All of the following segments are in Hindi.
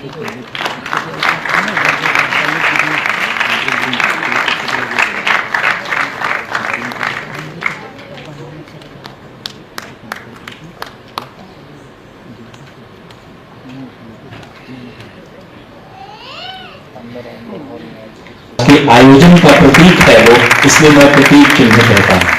के आयोजन का प्रतीक है वो, इसलिए मैं प्रतीक चिन्ह कहता हूं।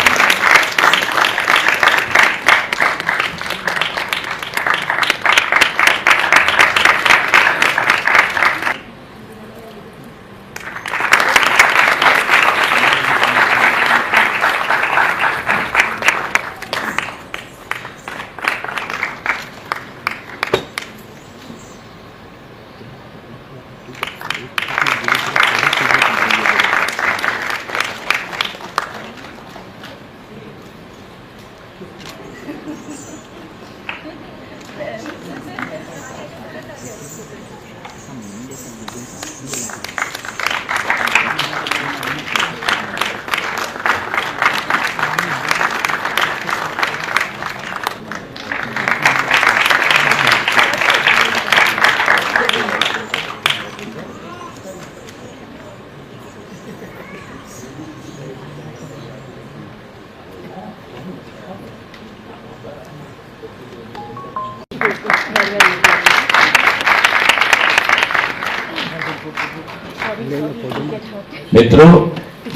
मित्रों,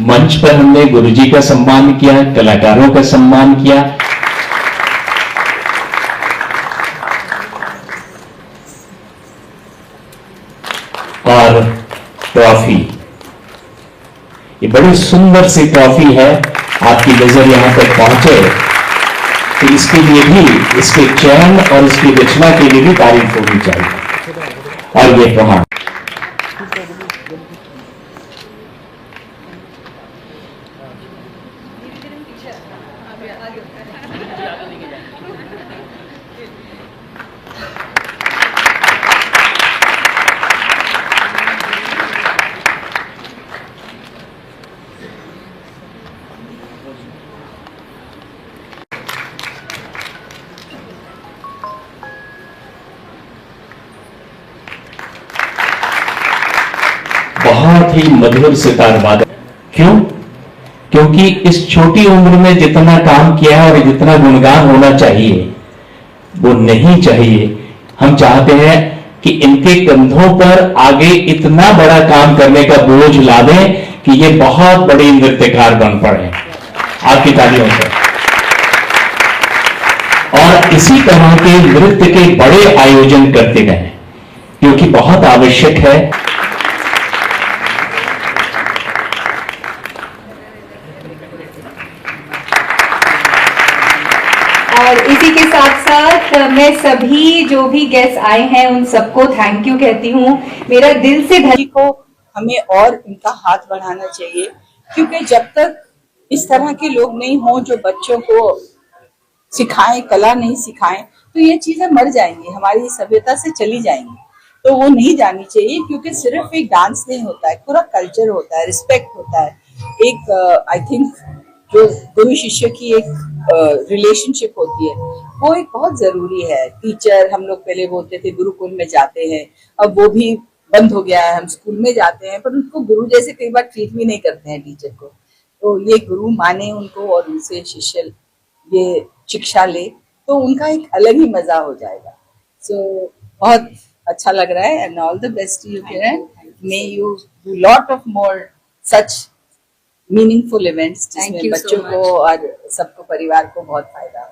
मंच पर हमने गुरुजी का सम्मान किया, कलाकारों का सम्मान किया, और ट्रॉफी, ये बड़ी सुंदर सी ट्रॉफी है। आपकी नजर यहां तक पहुंचे तो इसके लिए भी, इसके चयन और इसकी रचना के लिए भी तारीफ होनी चाहिए। और ये प्रमाण बहुत ही मधुर सितार वादक। क्यों? क्योंकि इस छोटी उम्र में जितना काम किया है और जितना गुणगान होना चाहिए वो नहीं चाहिए। हम चाहते हैं कि इनके कंधों पर आगे इतना बड़ा काम करने का बोझ ला दें कि ये बहुत बड़े नृत्यकार बन पड़े। आपकी तालियों से। और इसी तरह के नृत्य के बड़े आयोजन करते रहें, क्योंकि बहुत आवश्यक है। और इसी के साथ साथ मैं सभी जो भी गेस्ट आए हैं उन सबको थैंक यू कहती हूँ। मेरा दिल से को हमें और इनका हाथ बढ़ाना चाहिए, क्योंकि जब तक इस तरह के लोग नहीं हों जो बच्चों को सिखाएं, कला नहीं सिखाएं, तो ये चीजें मर जाएंगी, हमारी सभ्यता से चली जाएंगी। तो वो नहीं जानी चाहिए, क्योंकि सिर्फ एक डांस नहीं होता है, पूरा कल्चर होता है, रिस्पेक्ट होता है। एक आई थिंक जो गुरु शिष्य की एक रिलेशनशिप होती है वो एक बहुत जरूरी है। टीचर, हम लोग पहले बोलते थे गुरुकुल में जाते हैं, अब वो भी बंद हो गया है। हम स्कूल में जाते हैं पर उनको गुरु जैसे कई बार ट्रीट भी नहीं करते हैं टीचर को। तो ये गुरु माने उनको और उनसे शिष्य ये शिक्षा ले तो उनका एक अलग ही मजा हो जाएगा। सो बहुत अच्छा लग रहा है and all the best you Kiran. May you do lot of more such meaningful events जिसमें बच्चों को और सबको, परिवार को बहुत फायदा हो।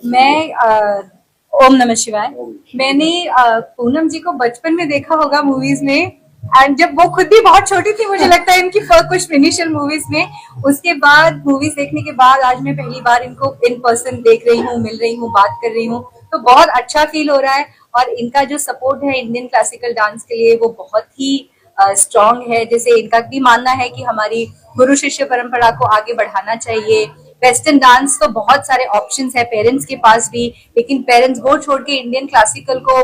मैं ओम नमः शिवाय। मैंने पूनम जी को बचपन में देखा होगा मूवीज में, एंड जब वो खुद भी बहुत छोटी थी, मुझे लगता है इनकी कुछ इनिशियल मूवीज में। उसके बाद मूवीज देखने के बाद आज मैं पहली बार इनको इन पर्सन देख रही हूँ, मिल रही हूँ, बात कर रही हूँ, तो बहुत अच्छा फील हो रहा है। और इनका जो सपोर्ट है इंडियन क्लासिकल डांस के लिए वो बहुत ही स्ट्रॉन्ग है। जैसे इनका भी मानना है कि हमारी गुरु शिष्य परंपरा को आगे बढ़ाना चाहिए। वेस्टर्न डांस तो बहुत सारे ऑप्शंस है पेरेंट्स के पास भी, लेकिन पेरेंट्स वो छोड़ के इंडियन क्लासिकल को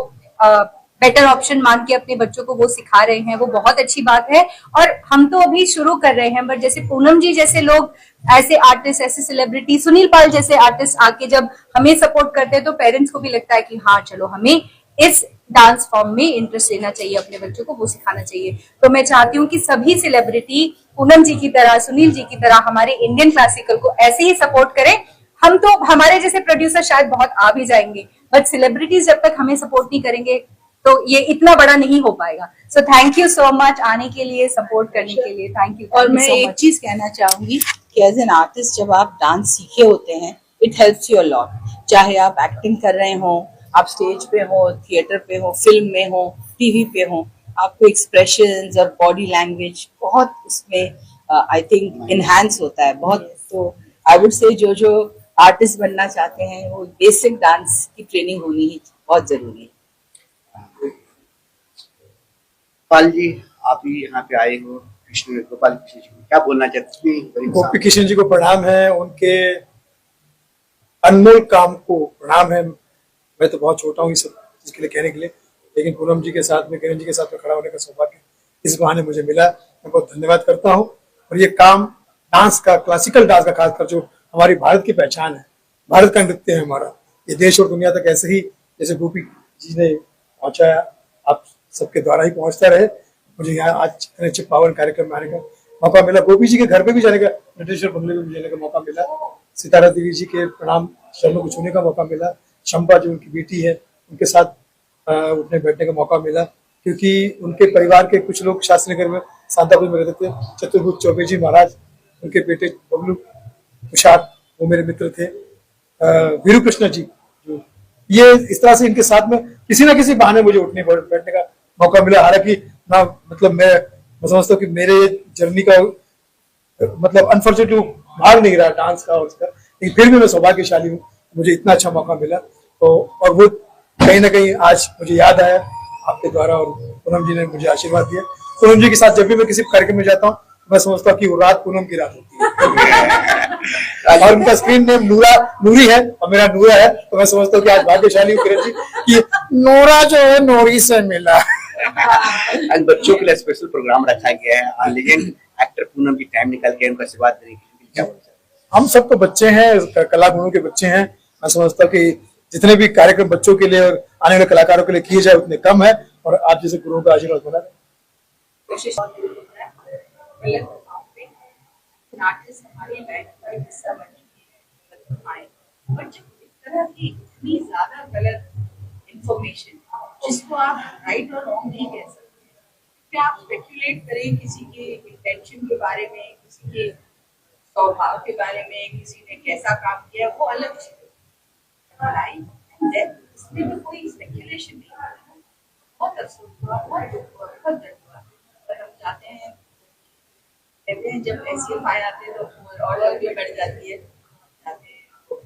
बेटर ऑप्शन मान के अपने बच्चों को वो सिखा रहे हैं, वो बहुत अच्छी बात है। और हम तो अभी शुरू कर रहे हैं, बट जैसे पूनम जी जैसे लोग, ऐसे आर्टिस्ट, ऐसे सेलिब्रिटी, सुनील पाल जैसे आर्टिस्ट आके जब हमें सपोर्ट करते हैं तो पेरेंट्स को भी लगता है कि हाँ चलो हमें इस डांस फॉर्म में इंटरेस्ट लेना चाहिए अपने बच्चों को, वो सिखाना चाहिए। तो मैं चाहती हूँ कि सभी सेलिब्रिटी पूनम जी की तरह, सुनील जी की तरह हमारे इंडियन क्लासिकल को ऐसे ही सपोर्ट करें। हम तो, हमारे जैसे प्रोड्यूसर शायद बहुत आ भी जाएंगे, बट सेलिब्रिटीज जब तक हमें सपोर्ट नहीं करेंगे तो ये इतना बड़ा नहीं हो पाएगा। So thank you so much आने के लिए, सपोर्ट करने के लिए। Thank you. और मैं एक चीज कहना चाहूंगी कि एज एन आर्टिस्ट जब आप डांस सीखे होते हैं, it helps you a lot. चाहे आप एक्टिंग कर रहे हो, आप स्टेज पे हो, थिएटर पे हो, फिल्म में हो, टीवी पे हो, आपको एक्सप्रेशंस और बॉडी लैंग्वेज बहुत उसमें आई थिंक इनहैंस होता है बहुत। तो आई वुड से जो आर्टिस्ट बनना चाहते हैं वो बेसिक डांस की ट्रेनिंग होनी ही बहुत जरूरी है। गोपाल जी, आप भी यहाँ पे आए हो, कृष्ण गोपाल कृष्ण जी, क्या बोलना चाहते हैं? गोपी किशन जी को प्रणाम है, उनके अनमोल काम को प्रणाम है। मैं तो बहुत छोटा हूँ इस सब चीज के लिए कहने के लिए, लेकिन पूनम जी के साथ में, किरण जी के साथ में खड़ा होने का सौभाग्य इस बहाने मुझे मिला। मैं बहुत धन्यवाद करता हूँ। और ये काम डांस का, क्लासिकल डांस का, खासकर जो हमारी भारत की पहचान है, भारत का नृत्य है हमारा, ये देश और दुनिया तक ऐसे ही जैसे गोपी जी ने पहुंचाया, आप सबके द्वारा ही पहुंचता रहे। मुझे यहाँ आज इतने अच्छे पावन कार्यक्रम में आने का मौका मिला, गोपी जी के घर पे भी जाने का, नटेश्वर बंगले में भी जाने का मौका मिला, सितारा देवी जी के प्रणाम चरणों को छूने का मौका मिला, शंपा जो उनकी बेटी है उनके साथ उठने बैठने का मौका मिला, क्योंकि उनके परिवार के कुछ लोग शास्त्री नगर में, सांतापुर में रहते थे। चतुर्भुज चौबे जी महाराज, उनके बेटे बबलू तुषार, वो मेरे मित्र थे। वीरू कृष्ण जी, जो ये इस तरह से इनके साथ में किसी ना किसी बहाने मुझे उठने बैठने का मौका मिला। हालांकि ना, मतलब मैं समझता हूँ कि मेरे जर्नी का मतलब अनफॉर्चुनेटली भाग नहीं रहा डांस का और उसका, लेकिन फिर भी मैं सौभाग्यशाली हूँ, मुझे इतना अच्छा मौका मिला। तो और वो कहीं ना कहीं आज मुझे याद आया आपके द्वारा, और पूनम जी ने मुझे आशीर्वाद दिया। पूनम जी के साथ जब भी मैं किसी कार्यक्रम में जाता हूँ, मैं समझता हूँ कि वो रात पूनम की रात होती है। और उनका स्क्रीन नेम नूरी है और मेरा नूरा है, तो मैं समझता हूँ कि आज भाग्यशाली हूँ किरण जी कि नोरा जो है नोरी से मिला। आज बच्चों के लिए स्पेशल प्रोग्राम रखा गया है, लेजेंड एक्टर पूनम की टाइम निकल के उनका आशीर्वाद देने के लिए क्या बोलना चाहते हैं? हम सब तो बच्चे हैं, कला गुणों के बच्चे हैं। मैं समझता हूँ कि जितने भी कार्यक्रम बच्चों के लिए और आने वाले कलाकारों के लिए किए जाए उतने कम है, और आप जैसे गुरुओं का आशीर्वाद बना रहे। कोशिश आर्टिस्ट हमारी लाइफ का हिस्सा बने आए, बट जब इस तरह की इतनी ज्यादा गलत इंफॉर्मेशन जिसको आप राइट और रॉन्ग नहीं कह सकते, क्या आप स्पेकुलेट करें किसी के इंटेंशन के बारे में, किसी के स्वभाव के बारे में, किसी ने कैसा काम किया, वो अलग चीज है। इसमें भी कोई स्पेकुलेशन नहीं है। बहुत अफसोस हुआ, बहुत दुख हुआ, बहुत दर्द हुआ। पर हम चाहते हैं, कहते हैं जब ऐसी एफ आते हैं तो और भी बढ़ जाती है। चाहते हैं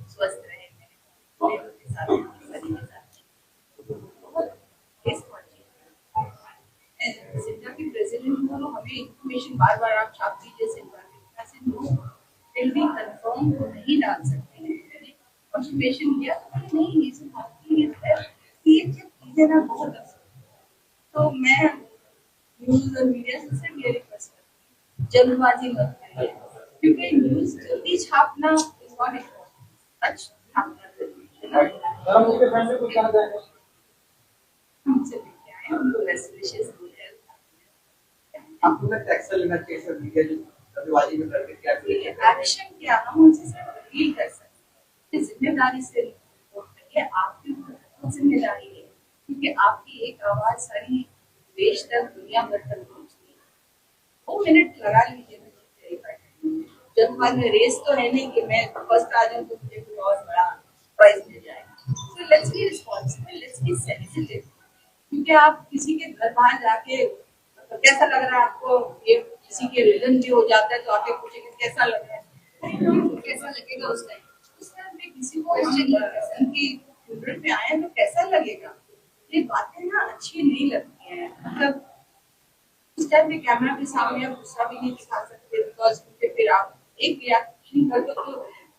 स्वस्थ रहे, के साथ सभी के साथ बहुत केस पहुंची। सिंटा की प्रेसिडेंट को हमें इंफॉर्मेशन बार बार आप छाप दीजिए सिंटा के, ऐसे लोग फिर भी कंफर्म को नहीं डाल सकते हैं। मैंने कंफर्मेशन दिया तो नहीं, ये सब बाकी है, ये चीजें ना बहुत अफसोस। तो मैं न्यूज और मीडिया से सिर्फ ये रिक्वेस्ट करती हूँ, जल्दबाजी मत करिए, क्योंकि न्यूज जल्दी छापना इज नॉट इम्पोर्टेंट, सच छापना जरूरी है। हमसे लेके आए, उनको बेस्ट विशेस दी है। आपको लगता है एक्शन लेना चाहिए सर, मीडिया जो जल्दबाजी में करके क्या एक्शन क्या, हम उनसे सिर्फ अपील कर सकते हैं, जिम्मेदारी से रिपोर्ट करिए। आपकी जिम्मेदारी है, क्योंकि आपकी एक आवाज सारी देश तक, दुनिया भर तक पहुंचती है। 2 मिनट लगा लीजिए तो जल्दबाजी में रेस तो है नहीं कि मैं फर्स्ट आ जाऊं तो मुझे कोई और बड़ा प्राइज मिल जाएगा। So let's be responsible, let's be sensitive, क्योंकि आप किसी के घर बाहर जाके तो कैसा लग रहा है आपको, ये किसी के रिजन भी हो जाता है तो आके पूछेंगे कैसा लग रहा है, कैसा लगेगा उस टाइम में किसी को की फ्यूनरल पे आए तो कैसा लगेगा। ये बातें ना अच्छी नहीं लगती हैं, मतलब उस टाइम में कैमरा के सामने आप गुस्सा भी नहीं दिखा सकते, बिकॉज फिर आप एक रिएक्शन कर दो तो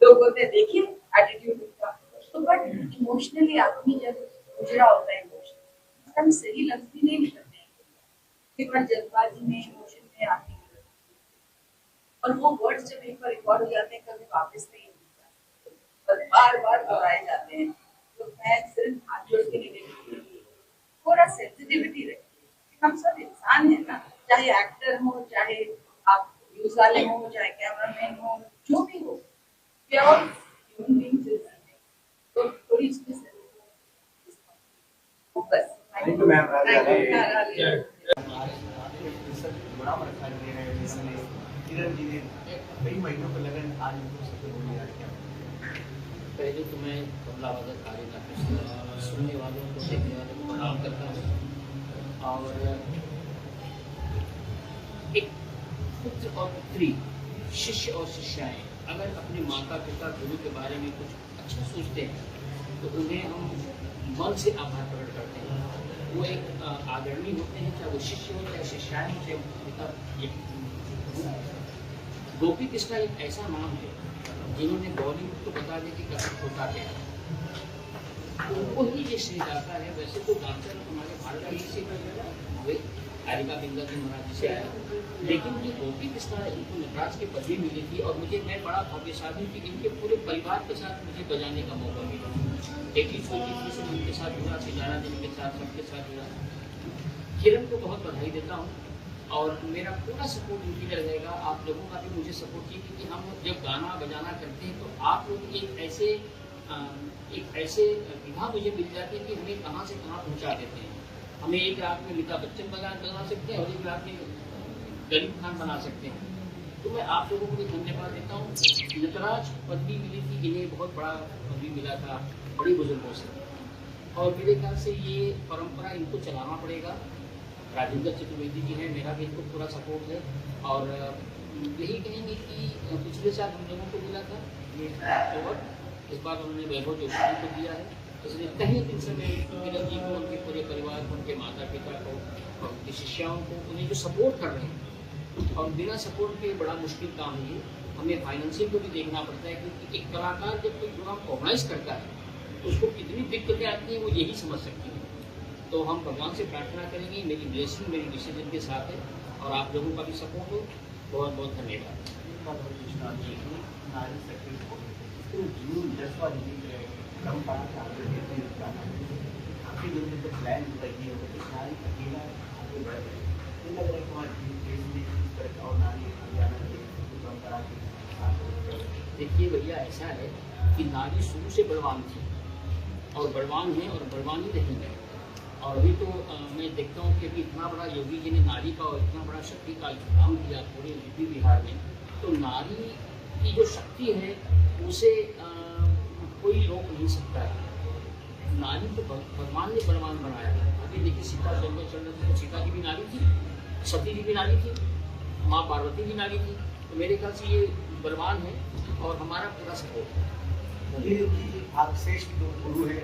लोग बोलते हैं देखिए एटीट्यूड उनका। तो बट इमोशनली आदमी जब गुजरा होता है इमोशन, हम सही लफ्ज भी नहीं निकलते हैं, एक बार जल्दबाजी में इमोशन में आती है, और वो वर्ड्स जब एक बार रिकॉर्ड हो जाते हैं कभी वापस नहीं होता, बार बार दोहराए जाते हैं। तो मैं सिर्फ हाथ जोड़ के नहीं देखती, चाहे एक्टर हो, चाहे आप न्यूज वाले हो, चाहे कैमरामैन हो, जो भी हो, प्योर ह्यूमन बीइंग्स। तो थोड़ी इसमें focus. Thank you ma'am. Programme रखा गया है जिसमें किरण जी ने कई महीनों को लगन आज उनको सफल हो गया। पहले तो मैं कमला बदल कार्य का सुनने वालों को, देखने वालों को प्रणाम करता हूँ। और एक पुत्र और पुत्री, शिष्य और शिष्याएं अगर अपने माता पिता गुरु के बारे में कुछ अच्छा सोचते हैं तो उन्हें हम मन से आभार प्रकट करते हैं। वो एक आदरणीय होते हैं, चाहे वो शिष्य हो, चाहे शिष्याएं हो, चाहे पिता। गोपी कृष्णा एक ऐसा नाम है जिन्होंने बॉलीवुड को बता दिया कि कथक होता क्या है। उनको ही ये श्रेय जाता है। वैसे तो डांसर हमारे भारत का ही से हारिका बिंदा जी महाराज से आया, लेकिन जो गोपी कृष्णा है उनको नटराज की पदवी मिली थी। और मैं बड़ा भाग्यशाली कि इनके पूरे परिवार के साथ मुझे बजाने का मौका मिला। एक ही छोटी सी से उनके साथ जुड़ा, सिजाना जी के साथ, सबके साथ जुड़ा। किरण को बहुत बधाई देता हूँ और मेरा पूरा सपोर्ट इनके लिए रहेगा। आप लोगों का भी मुझे सपोर्ट कीजिए क्योंकि हम जब गाना बजाना करते हैं तो आप लोग एक ऐसे विधा मुझे मिल जाती है कि हमें कहाँ से कहाँ पहुँचा देते हैं। हमें एक रात में अमिताभ बच्चन बना सकते हैं और एक रात में गरीब खान बना सकते हैं। तो मैं आप लोगों को भी धन्यवाद देता हूँ। नटराज पदवी मिली थी, इन्हें बहुत बड़ा पदवी मिला था बड़ी बुजुर्गों से, और मेरे ख्याल से ये परंपरा इनको चलाना पड़ेगा। राजेंद्र चतुर्वेदी जी हैं, मेरा भी इनको पूरा सपोर्ट है। और यही कहेंगे कि पिछले साल हम लोगों को मिला था ये अवार्ड, इस बार उन्होंने वैभव जोशी जी को दिया है। इसलिए कहीं दिन से मैं किरण जी को, उनके पूरे परिवार को, उनके माता पिता को और उनकी शिष्याओं को, उन्हें जो सपोर्ट कर रहे हैं, और बिना सपोर्ट के बड़ा मुश्किल काम है ये। हमें फाइनेंशियल को भी देखना पड़ता है क्योंकि एक कलाकार जब कोई प्रोग्राम ऑर्गेनाइज करता है तो उसको कितनी दिक्कतें आती हैं वो यही समझ सकती है। तो हम भगवान से प्रार्थना करेंगे, मेरी ब्लेसिंग मेरी डिसीजन के साथ है और आप लोगों का भी सपोर्ट हो। बहुत बहुत धन्यवाद। देखिए भैया, ऐसा है कि नारी शुरू से बलवान थी और बलवान है और बलवान ही रहेंगे। और अभी तो मैं देखता हूँ कि अभी इतना बड़ा योगी जी ने नारी का और इतना बड़ा शक्ति का काम किया पूरे यूपी बिहार में। तो नारी की जो शक्ति है उसे कोई रोक नहीं सकता है। नारी को भगवान ने बलवान बनाया है। अभी देखिए सीता जंगल चल रही थी, सीता जी भी नारी थी, सती जी भी नारी थी, माँ पार्वती भी नारी थी। तो मेरे ख्याल से ये बलवान है और हमारा पूरा सपोर्ट है। आप श्रेष्ठ जो गुरु है,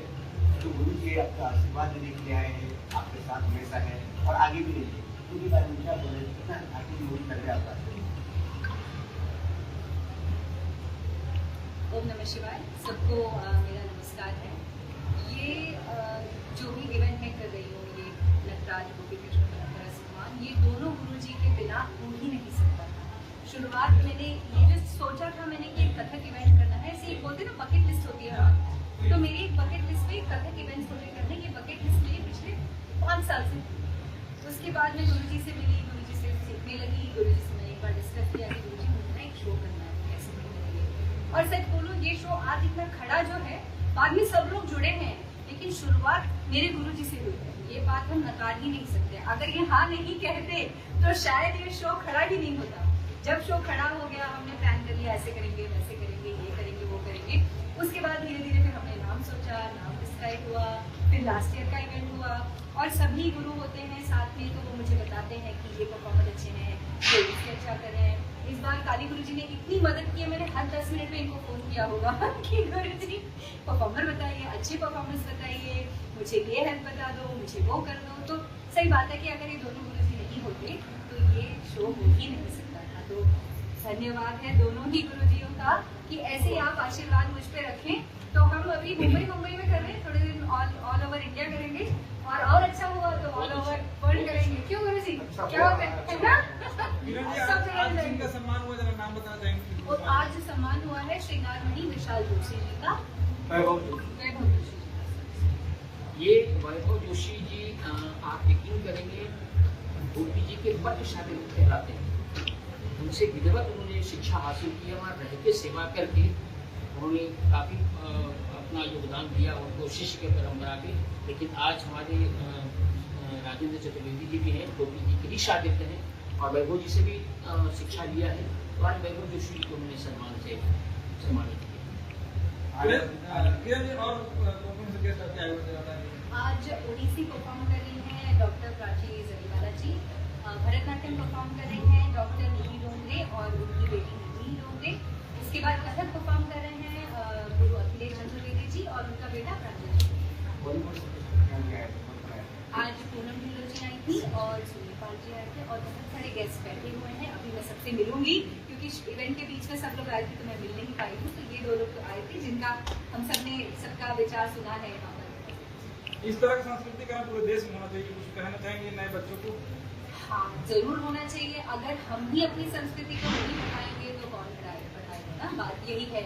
जो गुरु जी आपका आशीर्वाद देने के लिए आए हैं, आपके साथ हमेशा है और आगे भी रहेंगे। क्योंकि बार में क्या बोले कितना आगे भी वही कर रहे आपका। ओम नमः शिवाय। सबको मेरा नमस्कार है। ये जो भी इवेंट मैं कर रही हूँ, ये नटराज गोपी कृष्ण परंपरा सम्मान, ये दोनों गुरु जी के बिना हो ही नहीं सकता था। शुरुआत मैंने ये जो सोचा था मैंने कि कथक इवेंट करना है, ऐसे बोलते ना बकेट लिस्ट होती है, तो मेरी एक बकेट लिस्ट में कथक इवेंट्स होने करने, ये बकेट लिस्ट मेरी पिछले 5 साल से। उसके बाद मैं गुरु जी से मिली, गुरु जी से सीखने लगी। गुरु जी से मैंने एक बार डिस्कस किया कि गुरु जी मुझे ना एक शो करना है, कैसे करेंगे। और सच बोलूं, ये शो आज इतना खड़ा जो है, बाद में सब लोग जुड़े हैं, लेकिन शुरुआत मेरे गुरु जी से हुई है। ये बात हम नकार ही नहीं सकते। अगर ये हाँ नहीं कहते तो शायद ये शो खड़ा ही नहीं होता। जब शो खड़ा हो गया, हमने प्लान कर लिया ऐसे करेंगे, वैसे करेंगे, ये करेंगे, वो करेंगे। उसके बाद धीरे धीरे फिर हमने नाम सोचा, नाम डिसाइड हुआ, फिर लास्ट ईयर का इवेंट हुआ और सभी गुरु होते हैं साथ में, तो वो मुझे बताते हैं कि ये परफॉर्मर अच्छे हैं, ये इससे अच्छा कर रहे हैं। इस बार काली गुरु जी ने इतनी मदद की है, मैंने हर 10 मिनट में इनको फोन किया होगा कि गुरु जी परफॉर्मर बताइए, अच्छे परफॉर्मेंस बताइए, मुझे ये हेल्प बता दो, मुझे वो कर दो। तो सही बात है कि अगर ये दोनों गुरु जी नहीं होते तो ये शो हो ही नहीं सकता था। तो धन्यवाद है दोनों ही गुरुजियों का कि ऐसे ही आप आशीर्वाद मुझ पे रखें। तो हम अभी मुंबई में कर रहे हैं, थोड़े दिन ऑल ओवर इंडिया करेंगे और अच्छा हुआ तो ऑल ओवर वर्ल्ड करेंगे। क्यों गुरु जी, क्या होता है ना? सब जगह जिनका सम्मान हुआ, जरा नाम बताना चाहेंगे? और आज सम्मान हुआ है श्रृंगारमणि विशाल जोशी जी का। वैभव जोशी। ये वैभव जोशी जी, आप यकीन करेंगे गोपी जी के पट्ट शादी कहलाते हैं। उनसे विधिवत उन्होंने शिक्षा हासिल की, वहाँ रह के सेवा करके उन्होंने काफ़ी अपना योगदान दिया उनको शिष्य के परंपरा के। लेकिन आज हमारे राजेंद्र चतुर्वेदी जी भी हैं, गोपी जी के भी शागिर्द हैं और वैभव जी से भी शिक्षा लिया है। तो आज वैभव जोशी को उन्होंने सम्मान से सम्मानित किया। आज ओडिसी परफॉर्म कर रही हैं डॉक्टर प्राची जरीवाला जी, भरतनाट्यम परफॉर्म कर रही हैं डॉक्टर नीली डोंगरे और उनकी बेटी नीली डोंगरे। उसके बाद कथक परफॉर्म कर रहे हैं गुरु अखिलेश चतुर्वेदी जी और उनका बेटा प्राची जी। आज पूनम ढिल्लों जी आई थी और सूर्यपाल जी आए थे और बहुत सारे गेस्ट बैठे हुए हैं। अभी मैं सबसे मिलूंगी क्योंकि इवेंट के बीच में सब लोग आए थे तो मैं मिल नहीं पाई हूँ। तो ये दो लोग आए थे जिनका हम सब ने सबका विचार सुना है। इस तरह की संस्कृति का पूरे देश में होना चाहिए, कुछ कहना चाहेंगे नए बच्चों को? हाँ, जरूर होना चाहिए। अगर हम ही अपनी संस्कृति को नहीं बताएंगे तो कौन बताएगा ना। बात यही है,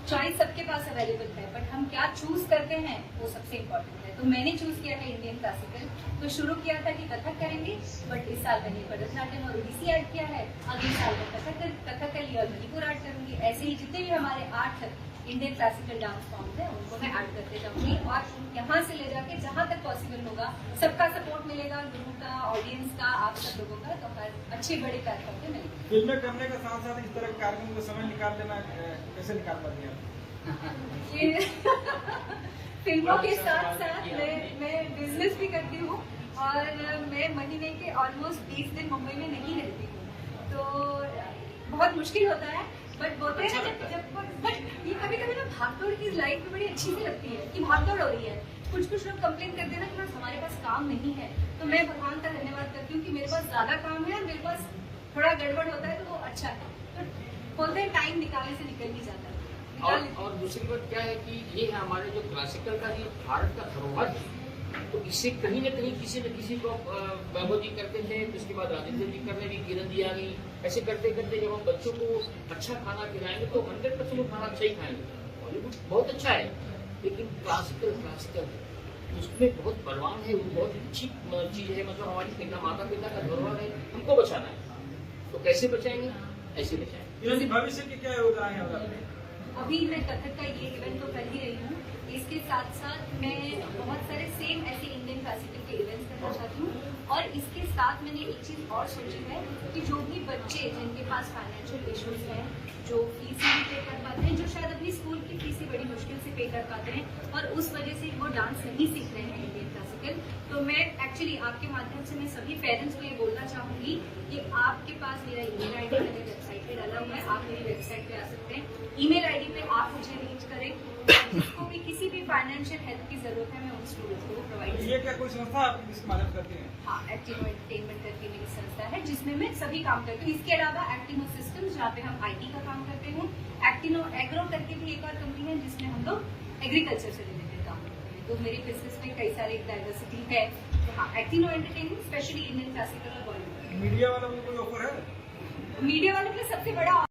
चॉइस सबके पास अवेलेबल है, बट हम क्या चूज करते हैं वो सबसे इम्पोर्टेंट है। तो मैंने चूज किया है इंडियन क्लासिकल। तो शुरू किया था कि कथक करेंगे, बट इस साल मैंने भरतनाट्यम और ओडिसी ऐड किया है। अगले साल मैं कथकली और मणिपुर ऐड करूंगी। ऐसे ही जितने भी हमारे 8 इंडियन क्लासिकल डांस फॉर्म्स है उनको मैं ऐड करते जाऊंगी और यहाँ से ले जाके जहाँ तक पॉसिबल होगा सबका सपोर्ट मिलेगा, लोगों का, ऑडियंस का, आप सब लोगों का, तो हर अच्छे बड़े प्लेटफॉर्म पे मिलेगा। फिल्में करने के साथ साथ इस तरह के कार्यक्रम को समय निकाल लेना कैसे निकाल पाती हैं? फिल्मों के साथ साथ मैं बिजनेस भी करती हूँ और मैं महीने के ऑलमोस्ट 20 दिन मुंबई में नहीं रहती हूँ, तो बहुत मुश्किल होता है। बट बोलते हैं ना बट ये कभी कभी ना भागदौड़ की लाइफ में बड़ी अच्छी सी लगती है कि भागदौड़ हो रही है। कुछ लोग कंप्लेन करते हैं ना कि हमारे पास काम नहीं है, तो मैं भगवान का धन्यवाद करती हूँ कि मेरे पास ज्यादा काम है और मेरे पास थोड़ा गड़बड़ होता है तो वो अच्छा है। तो बोलते हैं टाइम निकालने से निकल नहीं जाता। और दूसरी बात क्या है कि ये है हमारे जो क्लासिकल का जो भारत का धरोहर है, तो इससे कहीं न कहीं किसी न किसी को वैभव जी करते थे, उसके बाद राजेंद्र जी करने भी, किरण जी आ गई। ऐसे करते करते जब हम बच्चों को अच्छा खाना खिलाएंगे तो 100% वो खाना अच्छा ही खाएंगे। बॉलीवुड बहुत अच्छा है लेकिन क्लासिकल उसमें बहुत परवान है, वो बहुत अच्छी चीज है। मतलब हमारी पिता माता पिता का धरोहर है, हमको बचाना है। तो कैसे बचाएंगे? ऐसे बचाएंगे। भविष्य की क्या योजना है? अभी मैं कथक का ये इवेंट तो कर ही रही हूँ, इसके साथ साथ मैं बहुत सारे सेम ऐसे इंडियन क्लासिकल के इवेंट्स करना चाहती हूँ। और इसके साथ मैंने एक चीज और सोची है कि जो भी बच्चे जिनके पास फाइनेंशियल इश्यूज हैं, जो फीस नहीं पे कर पाते हैं, जो शायद अपनी स्कूल की फीस बड़ी मुश्किल से पे कर पाते हैं और उस वजह से वो डांस नहीं सीख रहे हैं इंडियन क्लासिकल, तो मैं एक्चुअली आपके माध्यम से मैं सभी पेरेंट्स को ये बोलना चाहूंगी कि आपके पास मेरा ईमेल आईडी मैंने वेबसाइट पे डाला हुआ है, आप मेरी वेबसाइट पे आ सकते हैं। ईमेल आईडी पे आप मुझे रीच करें, जिसको भी किसी भी फाइनेंशियल हेल्प की जरूरत है मैं उन स्टूडेंट्स को प्रोवाइड। ये क्या कोई संस्था आपकी जिसकी मदद करती है? हाँ, एक्टिनो एंटरटेनमेंट करके मेरी संस्था है जिसमें मैं सभी काम करती हूँ। इसके अलावा एक्टिनो सिस्टम्स जहाँ पे हम IT का काम करते हैं, एक्टिनो एग्रो करके भी एक और कंपनी है जिसमें हम लोग एग्रीकल्चर से रिलेटेड काम करते हैं। तो मेरे बिजनेस में कई सारे डाइवर्सिटी है। तो हाँ, actino entertainment specially Indian classical और बॉलीवुड। मीडिया वालों को कोई ऑफर है? मीडिया वालों के लिए सबसे बड़ा